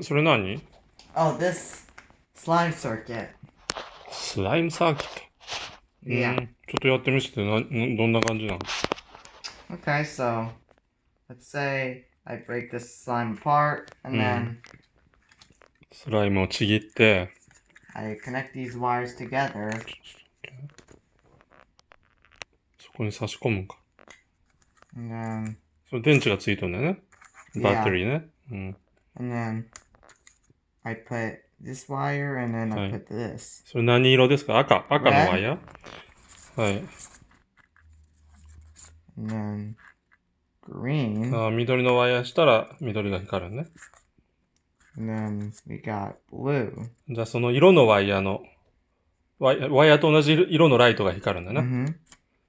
それ何？ Oh, this slime circuit. スライムサーキット。Yeah. ちょっとやってみせて、どんな感じなの？ Okay, so let's say I break this slime apart and then スライムをちぎって、I connect these wires together. そこに差し込むか。And then, それ電池がついてるんだよね。バッテリーね。and then I put this wire and then I put this. それ何色ですか？赤のワイヤー？はい。And then green. 緑のワイヤーしたら緑が光るね。And then we got blue. じゃあその色のワイヤーの、ワイヤーと同じ色のライトが光るんだね。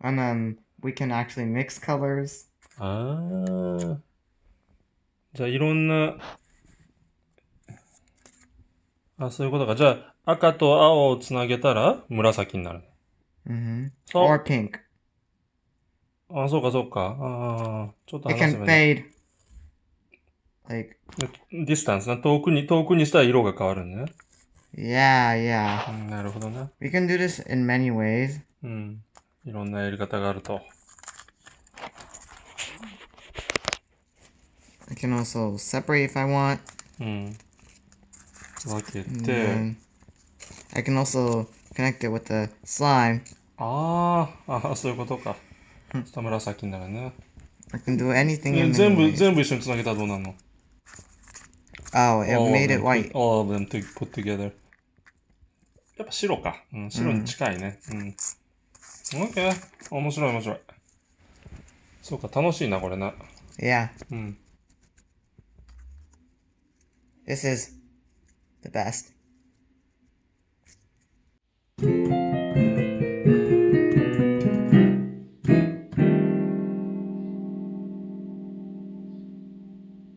And then we can actually mix colors. じゃあいろんな、そういうことか。じゃあ赤と青をつなげたら紫になる。Or pink. そうかそうか。ちょっと It 話せ can ばいい。fade. Like, ディスタンスな。遠くにしたら色が変わるんだね。yeah. なるほどね。We can do this in many ways. いろんなやり方があると。I can also separate if I want. 分け And て。then I can also connect it with the slime. そういうことか。下紫になるね。I can do anything in 全 many 部 ways. 一緒につなげたらどうなるの？ Oh, it made it white. All of them to put together. やっぱ白か。白に近いね。OK。面白い。そうか、楽しいな、これな。Yeah. This is the best.